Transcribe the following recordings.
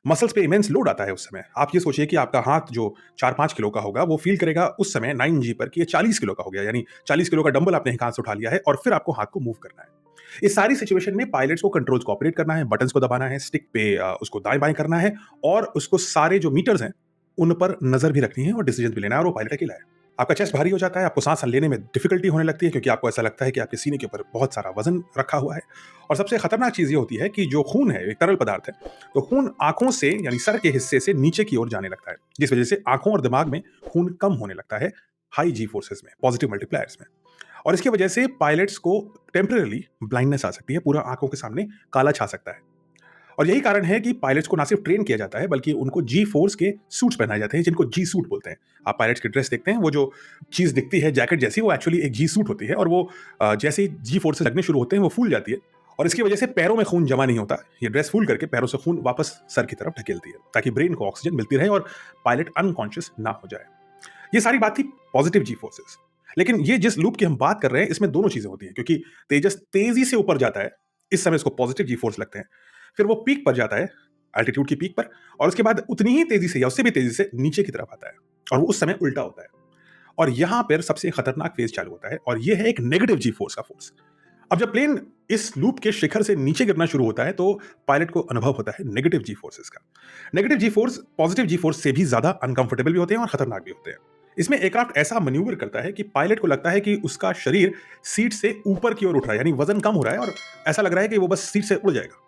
Muscles पे immense load आता है उस समय। आप ये सोचिए कि आपका हाथ जो 4-5 किलो का होगा, वो फ़ील करेगा उस समय 9G पर कि ये 40 किलो का हो गया, यानी 40 किलो का डंबल आपने एक हाथ से उठा लिया है और फिर आपको हाथ को मूव करना है। इस सारी सिचुएशन में पायलट्स को कंट्रोल्स को ऑपरेट करना है, बटन्स को दबाना है, स्टिक पे उसको दाएँ-बाएँ करना है और उसको सारे जो मीटर्स हैं, उन पर नज़र भी रखनी है और डिसीजन भी लेना है और वो पायलट अकेला है। आपका चेस्ट भारी हो जाता है, आपको साँस लेने में डिफ़िकल्टी होने लगती है क्योंकि आपको ऐसा लगता है कि आपके सीने के ऊपर बहुत सारा वज़न रखा हुआ है। और सबसे खतरनाक चीज़ ये होती है कि जो खून है, एक तरल पदार्थ है, तो खून आँखों से यानी सर के हिस्से से नीचे की ओर जाने लगता है, जिस वज़ह से आँखों और दिमाग में खून कम होने लगता है, हाई जी फोर्सेज़ में, पॉज़िटिव मल्टीप्लायर्स में। और इसकी वजह से पायलट्स को टेम्परेरी ब्लाइंडनेस आ सकती है, पूरा आँखों के सामने काला छा सकता है। और यही कारण है कि पायलट्स को ना सिर्फ ट्रेन किया जाता है, बल्कि उनको जी फोर्स के सूट्स पहनाए जाते हैं, जिनको जी सूट बोलते हैं। आप पायलट्स की ड्रेस देखते हैं, वो जो चीज़ दिखती है जैकेट जैसी, वो एक्चुअली एक जी सूट होती है और वो जैसे ही जी फोर्सेस लगने शुरू होते हैं, वो फूल जाती है और इसकी वजह से पैरों में खून जमा नहीं होता। ये ड्रेस फूल करके पैरों से खून वापस सर की तरफ ढकेलती है, ताकि ब्रेन को ऑक्सीजन मिलती रहे और पायलट अनकॉन्शियस ना हो जाए। ये सारी बात थी पॉजिटिव जी फोर्सेस। लेकिन ये जिस लूप की हम बात कर रहे हैं, इसमें दोनों चीजें होती हैं, क्योंकि तेजस तेजी से ऊपर जाता है, इस समय इसको पॉजिटिव जी फोर्स लगते हैं। फिर वो पीक पर जाता है, एल्टीट्यूड की पीक पर, और उसके बाद उतनी ही तेजी से या उससे भी तेजी से नीचे की तरफ आता है, और वो उस समय उल्टा होता है। और यहां पर सबसे खतरनाक फेज चालू होता है, और ये है एक नेगेटिव जी फोर्स का फोर्स। अब जब प्लेन इस लूप के शिखर से नीचे गिरना शुरू होता है, तो पायलट को अनुभव होता है नेगेटिव जी फोर्सेस का। नेगेटिव जी फोर्स पॉजिटिव जी फोर्स से भी ज्यादा अनकंफर्टेबल भी होते हैं और खतरनाक भी होते हैं। इसमें एयरक्राफ्ट ऐसा मैन्यूवर करता है कि पायलट को लगता है कि उसका शरीर सीट से ऊपर की ओर उठ रहा है, यानी वजन कम हो रहा है और ऐसा लग रहा है कि वो बस सीट से उड़ जाएगा।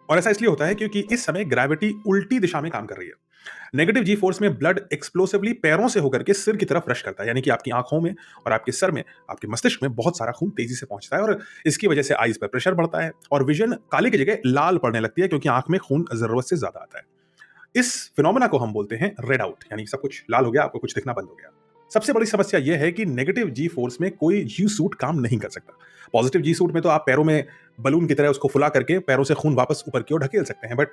और ऐसा इसलिए होता है क्योंकि इस समय ग्रेविटी उल्टी दिशा में काम कर रही है। नेगेटिव जी फोर्स में ब्लड एक्सप्लोसिवली पैरों से होकर के सिर की तरफ रश करता है, यानी कि आपकी आंखों में और आपके सर में, आपके मस्तिष्क में बहुत सारा खून तेजी से पहुंचता है, और इसकी वजह से आईज पर प्रेशर बढ़ता है और विजन काले की जगह लाल पड़ने लगती है, क्योंकि आंख में खून जरूरत से ज्यादा आता है। इस फिनोमेना को हम बोलते हैं रेड आउट, यानी सब कुछ लाल हो गया, आपको कुछ दिखना बंद हो गया। सबसे बड़ी समस्या यह है कि नेगेटिव जी फोर्स में कोई जी सूट काम नहीं कर सकता। पॉजिटिव जी सूट में तो आप पैरों में बलून की तरह उसको फुला करके पैरों से खून वापस ऊपर की ओर ढकेल सकते हैं, बट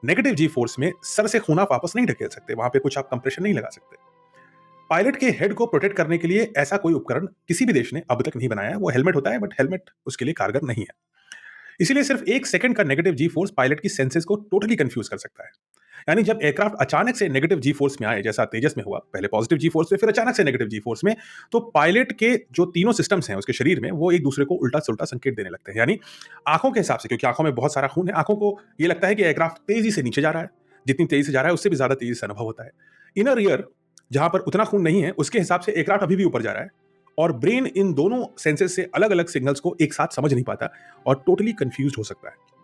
नेगेटिव जी फोर्स में सर से खून आप वापस नहीं ढकेल सकते, वहां पे कुछ आप कंप्रेशन नहीं लगा सकते। पायलट के हेड को प्रोटेक्ट करने के लिए ऐसा कोई उपकरण किसी भी देश ने अब तक नहीं बनाया है। वो हेलमेट होता है, बट हेलमेट उसके लिए कारगर नहीं है। इसीलिए सिर्फ 1 सेकंड का नेगेटिव जी फोर्स पायलट की सेंसेस को टोटली कंफ्यूज कर सकता है। यानी जब एयरक्राफ्ट अचानक से नेगेटिव जी फोर्स में आए, जैसा तेजस में हुआ, पहले पॉजिटिव जी फोर्स में, फिर अचानक से नेगेटिव जी फोर्स में, तो पायलट के जो तीनों सिस्टम्स हैं उसके शरीर में, वो एक दूसरे को उल्टा सुल्टा संकेत देने लगते हैं। यानी आंखों के हिसाब से, क्योंकि आंखों में बहुत सारा खून है, आंखों को ये लगता है कि एयरक्राफ्ट तेजी से नीचे जा रहा है। जितनी तेजी से जा रहा है, उससे भी ज्यादा तेजी से अनुभव होता है। इनर ईयर, जहां पर उतना खून नहीं है, उसके हिसाब से एयरक्राफ्ट अभी भी ऊपर जा रहा है, और ब्रेन इन दोनों सेंसेस से अलग अलग सिग्नल्स को एक साथ समझ नहीं पाता और टोटली कंफ्यूज हो सकता है।